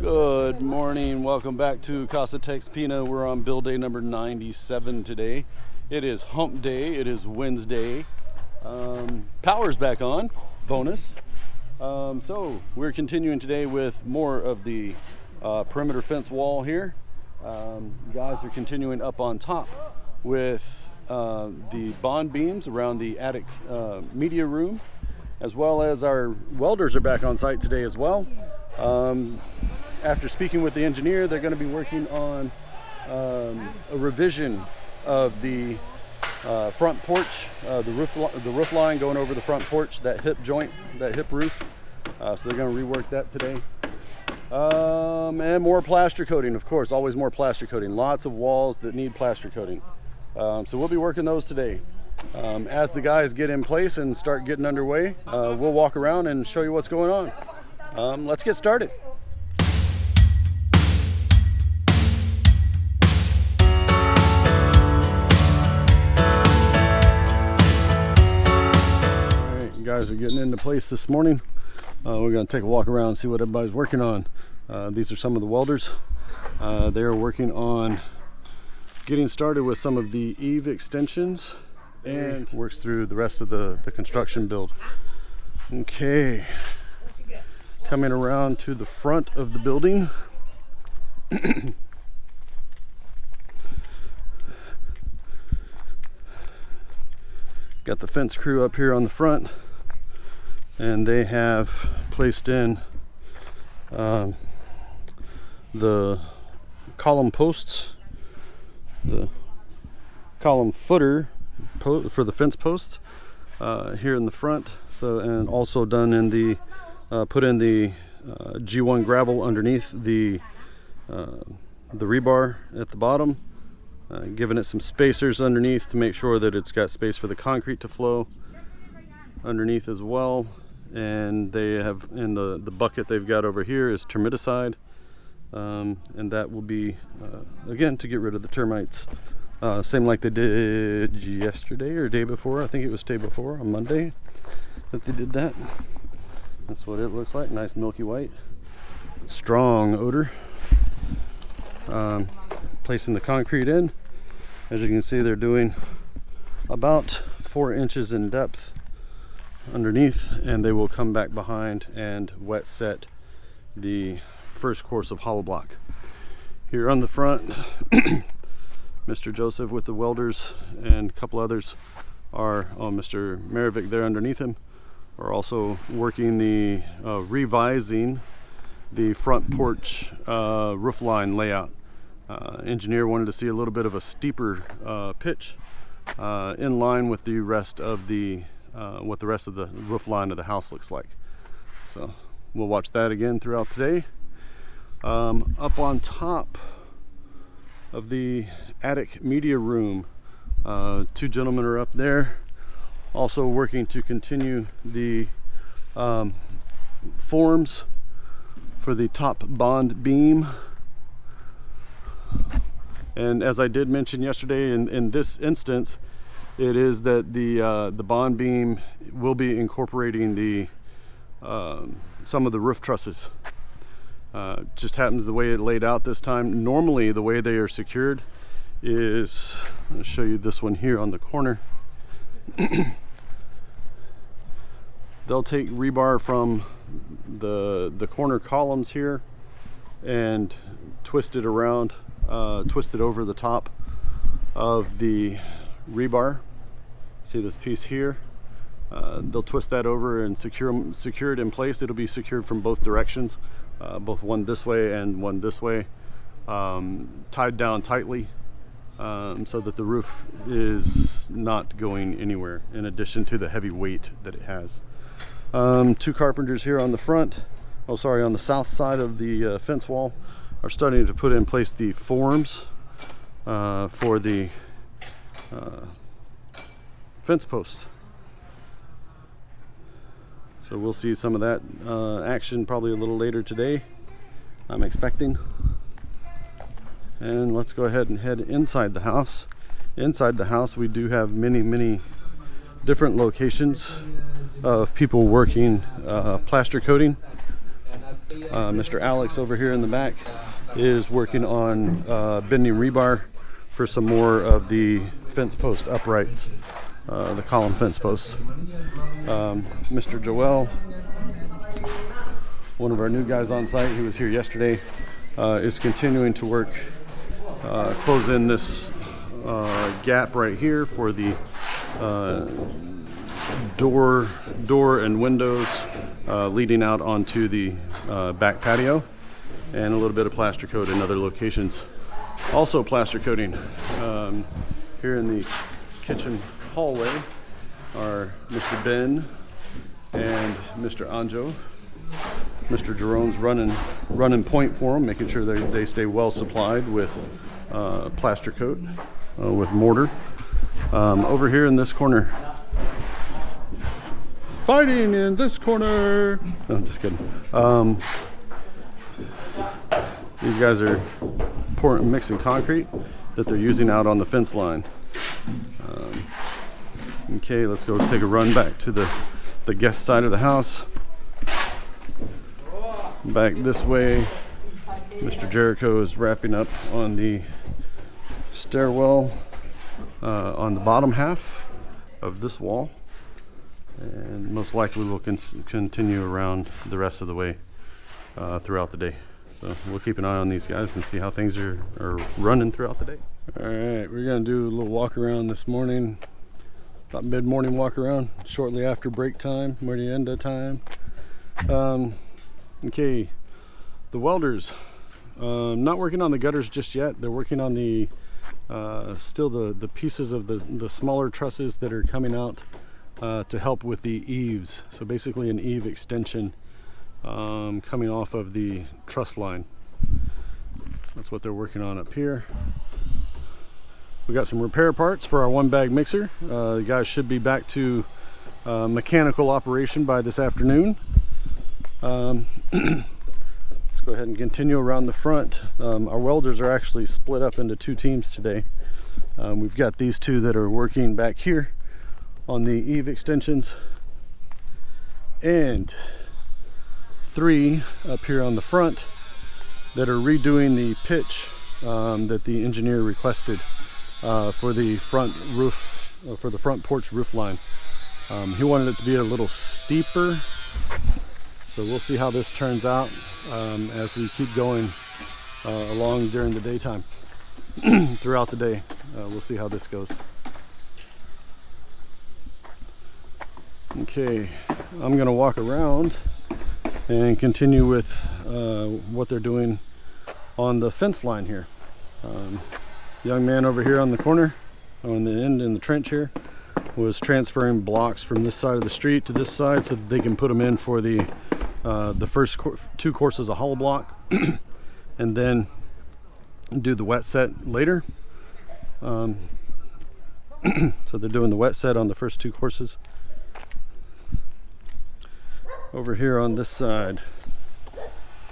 Good morning, welcome back to Casa TexPina. We're on build day number 97 today. It is hump day, it is Wednesday. Power's back on, bonus. So we're continuing today with more of the perimeter fence wall here. Guys are continuing up on top with the bond beams around the attic media room, as well as our welders are back on site today as well. After speaking with the engineer, they're going to be working on a revision of the front porch, the roof line going over the front porch, that hip joint, that hip roof. So they're going to rework that today. And more plaster coating, of course, always more plaster coating. Lots of walls that need plaster coating. So we'll be working those today. As the guys get in place and start getting underway, we'll walk around and show you what's going on. Let's get started. Guys are getting into place this morning. We're going to take a walk around and see what everybody's working on. These are some of the welders. They're working on getting started with some of the eave extensions and works through the rest of the construction build. Okay, coming around to the front of the building. Got the fence crew up here on the front, and they have placed in the column posts, the column footer for the fence posts here in the front. So, and also done in the put in the G1 gravel underneath the rebar at the bottom, giving it some spacers underneath to make sure that it's got space for the concrete to flow underneath as well. And they have in the bucket they've got over here is termiticide, and that will be again to get rid of the termites, same like they did yesterday or day before. I think it was day before, on Monday, that they did that. That's what it looks like. Nice milky white, strong odor. Placing the concrete in, as you can see, they're doing about 4 inches in depth underneath, and they will come back behind and wet set the first course of hollow block. Here on the front, Mr. Joseph with the welders and a couple others are on Mr. Mavic there underneath him, are also working the revising the front porch roof line layout. Engineer wanted to see a little bit of a steeper pitch in line with the rest of the what the rest of the roof line of the house looks like. So we'll watch that again throughout today. Up on top of the attic media room, 2 gentlemen are up there also working to continue the forms for the top bond beam. And as I did mention yesterday, in this instance, it is that the bond beam will be incorporating the some of the roof trusses. Just happens the way it laid out this time. Normally the way they are secured is, I'll show you this one here on the corner. They'll take rebar from the corner columns here and twist it around, twist it over the top of the rebar. See this piece here? They'll twist that over and secure it in place. It'll be secured from both directions, both one this way and one this way, tied down tightly, so that the roof is not going anywhere, in addition to the heavy weight that it has. 2 carpenters here on the front, on the south side of the fence wall, are starting to put in place the forms for the fence posts. So we'll see some of that action probably a little later today, I'm expecting. And let's go ahead and head inside the house. Inside the house we do have many different locations of people working plaster coating. Mr. Alex over here in the back is working on bending rebar for some more of the fence post uprights, the column fence posts. Mr. Joel, one of our new guys on site who was here yesterday, is continuing to work, close in this gap right here for the door and windows leading out onto the back patio, and a little bit of plaster coat in other locations. Also plaster coating here in the kitchen hallway are Mr. Ben and Mr. Anjo. Mr. Jerome's running point for them, making sure they stay well supplied with plaster coat with mortar. Over here in this corner, fighting in this corner. No, just kidding. These guys are mixing concrete that they're using out on the fence line. Okay, let's go take a run back to the guest side of the house. Back this way, Mr. Jericho is wrapping up on the stairwell on the bottom half of this wall, and most likely we'll continue around the rest of the way throughout the day. So we'll keep an eye on these guys and see how things are running throughout the day. All right, we're gonna do a little walk around this morning, about mid-morning walk around, shortly after break time, merienda time. Okay, the welders, not working on the gutters just yet. They're working on the still the pieces of the smaller trusses that are coming out to help with the eaves. So basically an eave extension coming off of the truss line. That's what they're working on up here. We got some repair parts for our one bag mixer. The guys should be back to mechanical operation by this afternoon. Let's go ahead and continue around the front. Our welders are actually split up into two teams today. We've got these two that are working back here on the eave extensions, and three up here on the front that are redoing the pitch that the engineer requested for the front roof, for the front porch roof line. He wanted it to be a little steeper, so we'll see how this turns out as we keep going along during the daytime. Throughout the day, we'll see how this goes. Okay, I'm gonna walk around and continue with what they're doing on the fence line here. Young man over here on the corner, on the end in the trench here, was transferring blocks from this side of the street to this side so that they can put them in for the first two courses of hollow block and then do the wet set later. So they're doing the wet set on the first two courses. Over here on this side,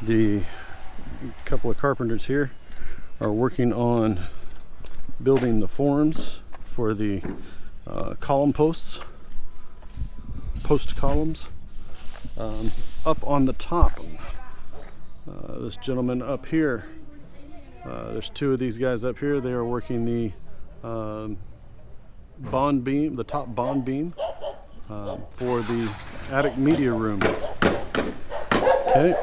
the couple of carpenters here are working on building the forms for the column posts, post columns. Up on the top, this gentleman up here, there's two of these guys up here. They are working the bond beam, the top bond beam for the attic media room. Okay.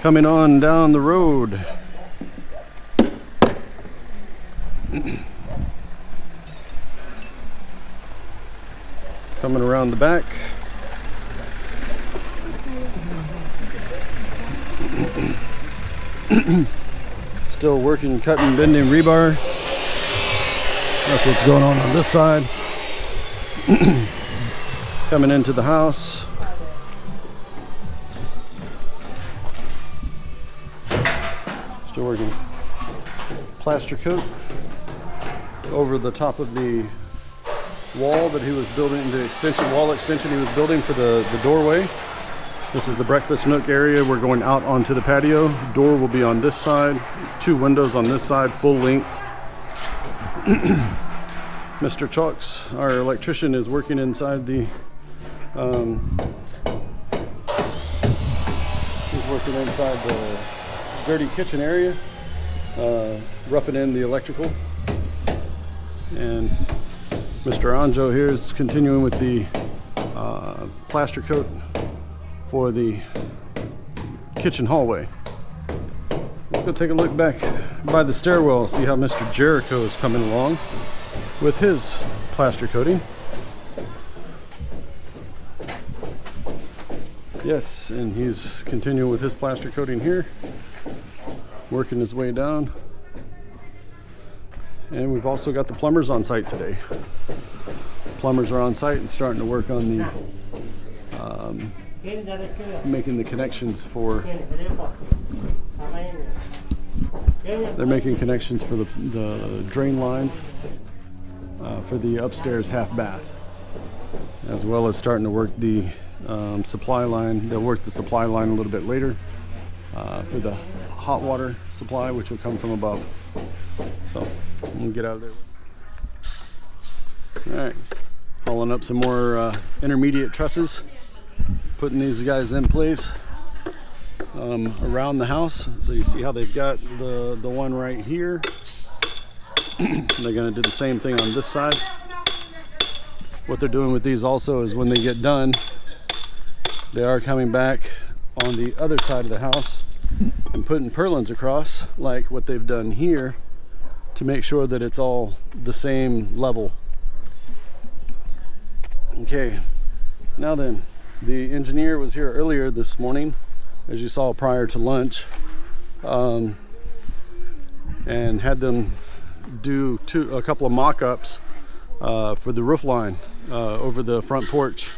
Coming on down the road. Coming around the back. Still working, cutting, bending rebar. That's what's going on this side. Coming into the house. Still working plaster coat over the top of the wall that he was building, the wall extension he was building for the doorway. This is the breakfast nook area. We're going out onto the patio. Door will be on this side, two windows on this side, full length. Mr. Chalks, our electrician, is working inside the working inside the dirty kitchen area, roughing in the electrical. And Mr. Anjo here is continuing with the plaster coat for the kitchen hallway. Let's go take a look back by the stairwell, see how Mr. Jericho is coming along with his plaster coating. Yes, and he's continuing with his plaster coating here, working his way down. And we've also got the plumbers on site today. Plumbers are on site and starting to work on the making the connections for they're making connections for the drain lines for the upstairs half bath, as well as starting to work the supply line. They'll work the supply line a little bit later for the hot water supply, which will come from above. So we'll get out of there. All right, hauling up some more intermediate trusses, putting these guys in place around the house. So you see how they've got the one right here. They're going to do the same thing on this side. What they're doing with these also is when they get done, they are coming back on the other side of the house and putting purlins across, like what they've done here, to make sure that it's all the same level. Okay, now then, the engineer was here earlier this morning, as you saw prior to lunch, and had them do a couple of mock-ups for the roof line over the front porch.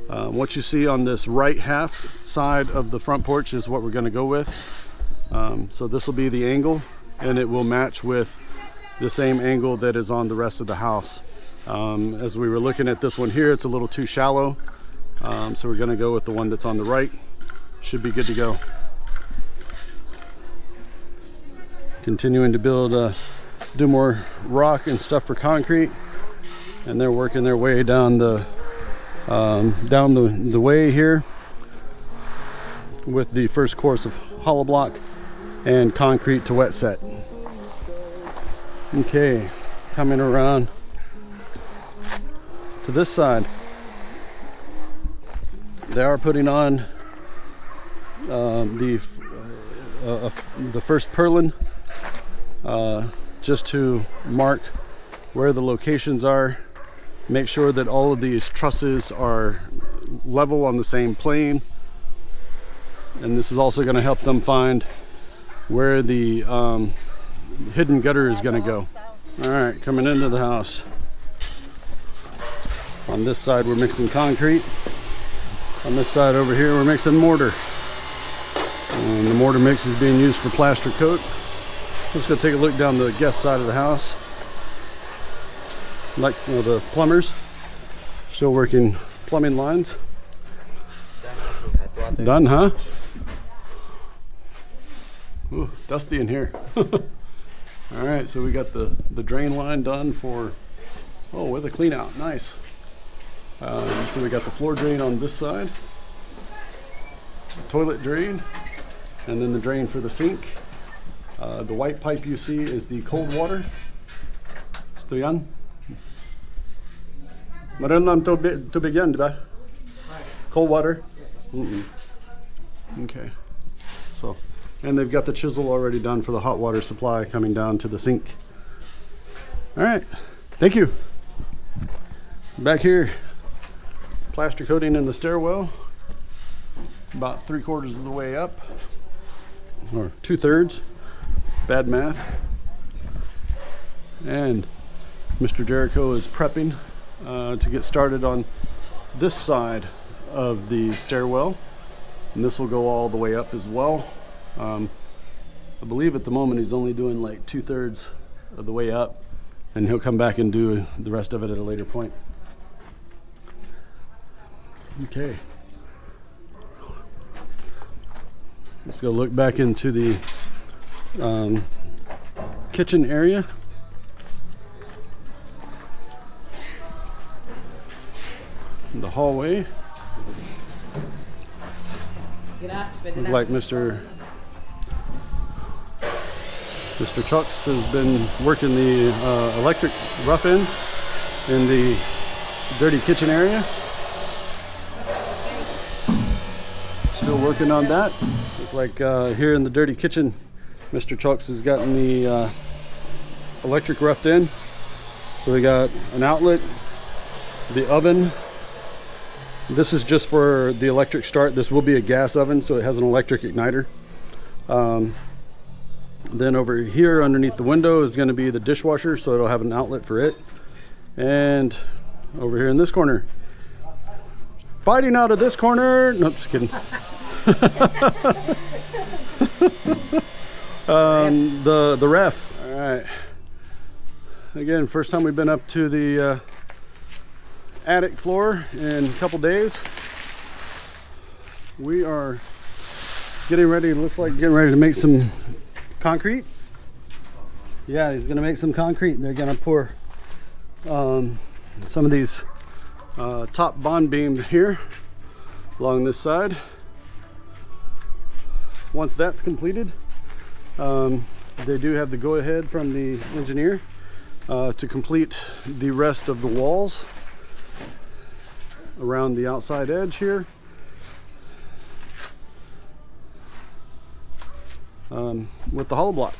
What you see on this right half side of the front porch is what we're going to go with. So this will be the angle, and it will match with the same angle that is on the rest of the house. As we were looking at this one here, it's a little too shallow, so we're going to go with the one that's on the right. Should be good to go. Continuing to build, do more rock and stuff for concrete, and they're working their way down the way here with the first course of hollow block and concrete to wet set. Okay, coming around to this side, they are putting on the first purlin, just to mark where the locations are, make sure that all of these trusses are level on the same plane, and this is also going to help them find where the hidden gutter is going to go. All right, coming into the house. On this side we're mixing concrete. On this side over here we're mixing mortar. And the mortar mix is being used for plaster coat. Let's go take a look down the guest side of the house. Like, you know, the plumbers still working plumbing lines. Done, huh? Ooh, dusty in here. All right, so we got the drain line done for, oh, with a clean out, nice. So we got the floor drain on this side, toilet drain, and then the drain for the sink. The white pipe you see is the cold water. Ito yan. Meron lang tubig yan, di ba? Cold water? Okay. So, and they've got the chisel already done for the hot water supply coming down to the sink. All right, thank you. Back here, plaster coating in the stairwell, about 3/4 of the way up, or 2/3, bad math. And Mr. Jericho is prepping to get started on this side of the stairwell, and this will go all the way up as well. I believe at the moment he's only doing like 2/3 of the way up, and he'll come back and do the rest of it at a later point. Okay, let's go look back into the kitchen area. The hallway. Looks like Mr. Chucks has been working the electric rough end in the dirty kitchen area. Still working on that. It's like here in the dirty kitchen, Mr. Chucks has gotten the electric roughed in. So we got an outlet, the oven. This is just for the electric start. This will be a gas oven, so it has an electric igniter. Then over here underneath the window is going to be the dishwasher, so it'll have an outlet for it. And over here in this corner, fighting out of this corner, nope, just kidding. The ref. All right, again, first time we've been up to the attic floor in a couple days. We are getting ready, looks like getting ready to make some concrete. Yeah, he's gonna make some concrete. They're gonna pour some of these top bond beams here along this side. Once that's completed, they do have the go-ahead from the engineer to complete the rest of the walls around the outside edge here. With the hollow block.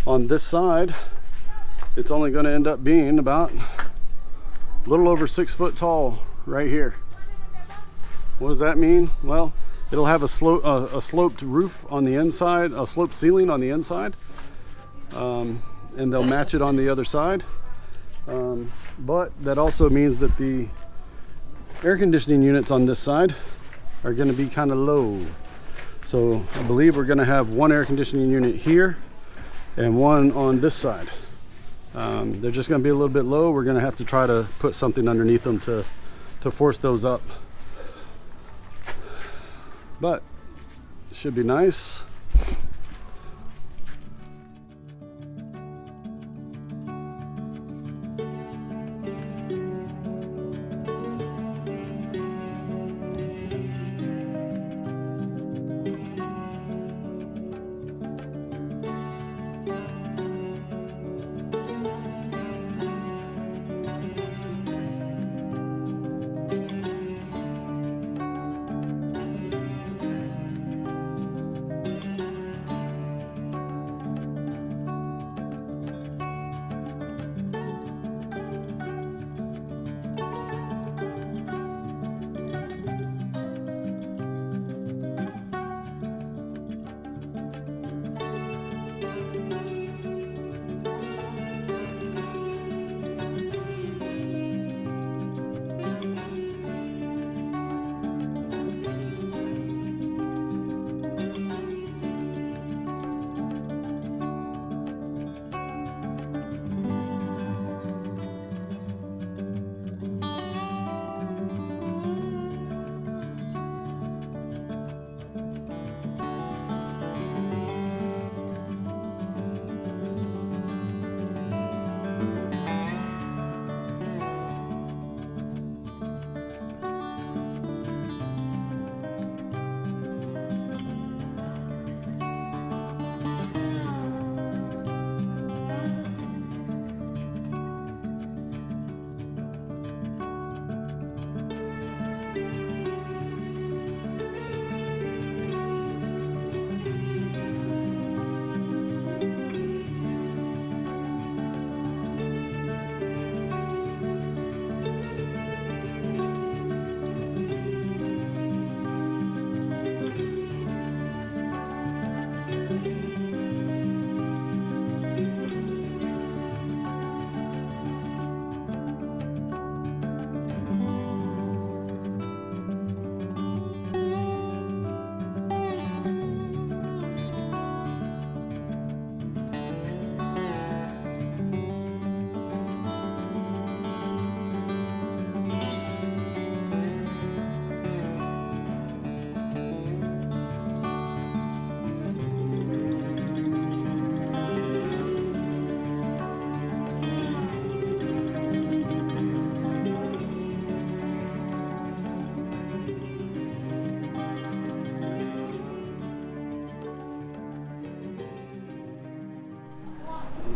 On this side, it's only going to end up being about a little over 6 foot tall right here. What does that mean? Well, it'll have a sloped roof on the inside, a sloped ceiling on the inside, and they'll match it on the other side. But that also means that the air conditioning units on this side are going to be kind of low. So I believe we're going to have one air conditioning unit here and one on this side. They're just going to be a little bit low. We're going to have to try to put something underneath them to force those up. But it should be nice.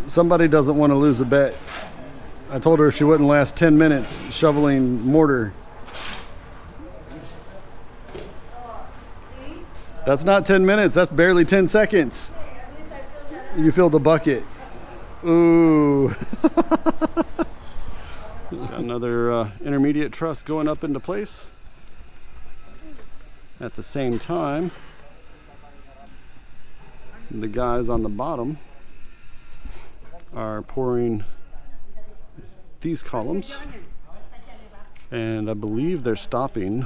Somebody doesn't want to lose a bet. I told her she wouldn't last 10 minutes shoveling mortar. That's not 10 minutes, that's barely 10 seconds. You filled the bucket. Ooh. Another intermediate truss going up into place. At the same time, the guys on the bottom are pouring these columns, and I believe they're stopping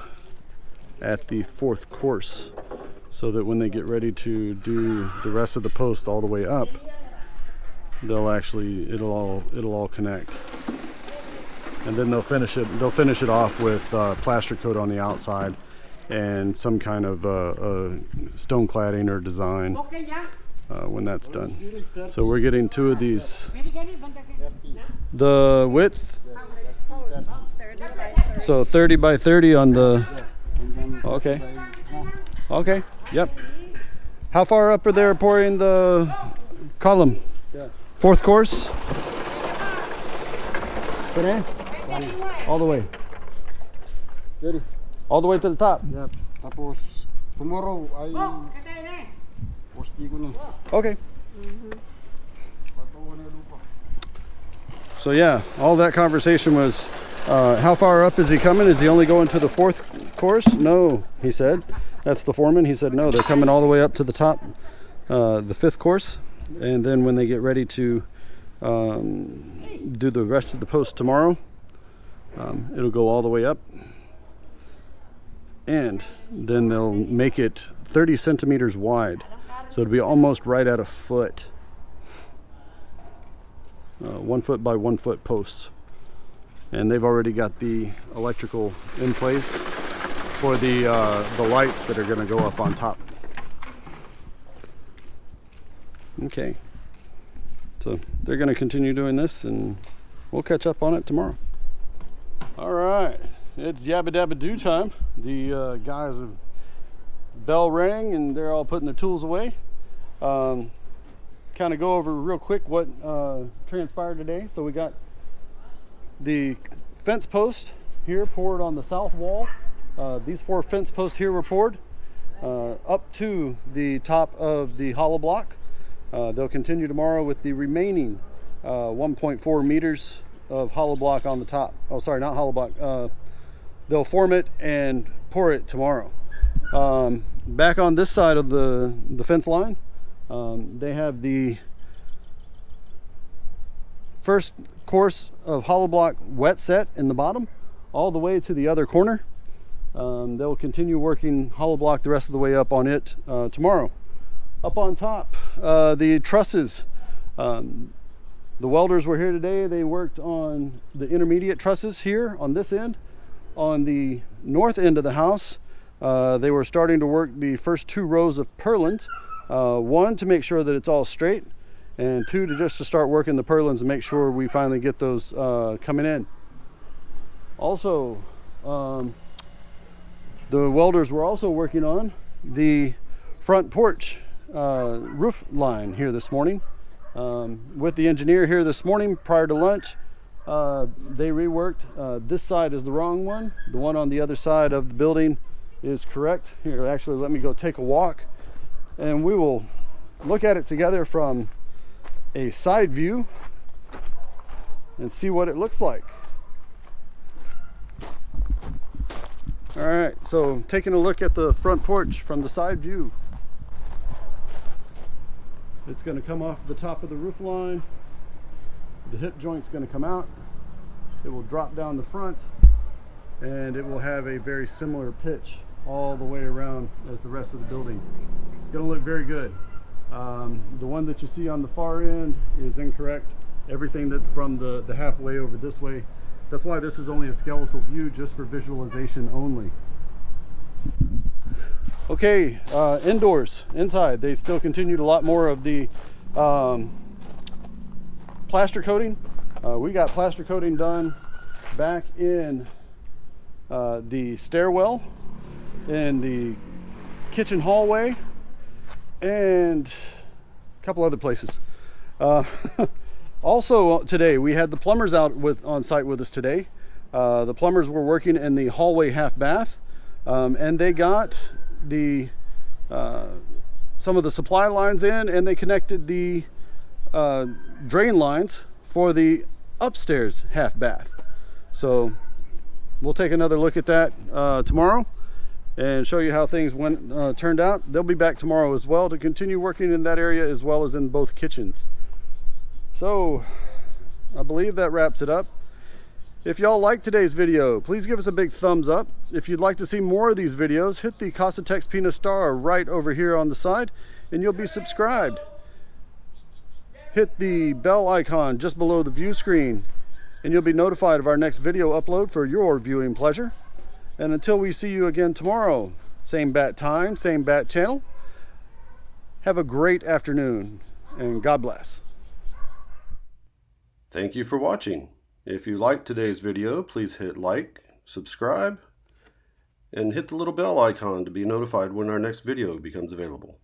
at the 4th course so that when they get ready to do the rest of the post all the way up, they'll actually it'll all connect, and then they'll finish it off with plaster coat on the outside and some kind of stone cladding or design when that's done. So we're getting 2 of these. The width, so 30 by 30 on the, okay, yep. How far up are they pouring the column? 4th course? All the way. All the way to the top? Yep. Tapos tomorrow ay posti ko na. Okay. So yeah, all that conversation was, how far up is he coming? Is he only going to the 4th course? No, he said. That's the foreman. He said no, they're coming all the way up to the top, the 5th course. And then when they get ready to do the rest of the post tomorrow, it'll go all the way up. And then they'll make it 30 centimeters wide. So it'll be almost right at a foot. 1 foot by 1 foot posts. And they've already got the electrical in place for the lights that are going to go up on top. Okay. So they're going to continue doing this, and we'll catch up on it tomorrow. All right. It's yabba dabba do time. The guys have bell rang and they're all putting their tools away. Kind of go over real quick what transpired today. So we got the fence post here poured on the south wall. These 4 fence posts here were poured up to the top of the hollow block. They'll continue tomorrow with the remaining 1.4 meters of hollow block on the top. Oh, sorry, not hollow block. They'll form it and pour it tomorrow. Back on this side of the fence line, they have the first course of hollow block wet set in the bottom all the way to the other corner. They'll continue working hollow block the rest of the way up on it tomorrow. Up on top, the trusses. The welders were here today. They worked on the intermediate trusses here on this end. On the north end of the house, they were starting to work the first 2 rows of purlins. 1, to make sure that it's all straight, and 2, to start working the purlins and make sure we finally get those coming in. Also, the welders were also working on the front porch roof line here this morning. With the engineer here this morning prior to lunch, they reworked. This side is the wrong one. The one on the other side of the building is correct. Here, actually, let me go take a walk and we will look at it together from a side view and see what it looks like. All right, so taking a look at the front porch from the side view. It's going to come off the top of the roof line. The hip joint's going to come out. It will drop down the front, and it will have a very similar pitch all the way around as the rest of the building. Going to look very good. The one that you see on the far end is incorrect. Everything that's from the halfway over this way. That's why this is only a skeletal view, just for visualization only. Okay, indoors, inside, they still continued a lot more of the plaster coating. We got plaster coating done back in the stairwell, in the kitchen hallway, and a couple other places. Also today, we had the plumbers out on site with us today. The plumbers were working in the hallway half bath, and they got the some of the supply lines in, and they connected the drain lines for the upstairs half bath. So we'll take another look at that tomorrow and show you how things turned out. They'll be back tomorrow as well to continue working in that area as well as in both kitchens. So I believe that wraps it up. If y'all liked today's video, please give us a big thumbs up. If you'd like to see more of these videos, hit the Casa TexPina star right over here on the side and you'll be subscribed. Hit the bell icon just below the view screen and you'll be notified of our next video upload for your viewing pleasure. And until we see you again tomorrow, same bat time, same bat channel, have a great afternoon and God bless. Thank you for watching. If you liked today's video, please hit like, subscribe, and hit the little bell icon to be notified when our next video becomes available.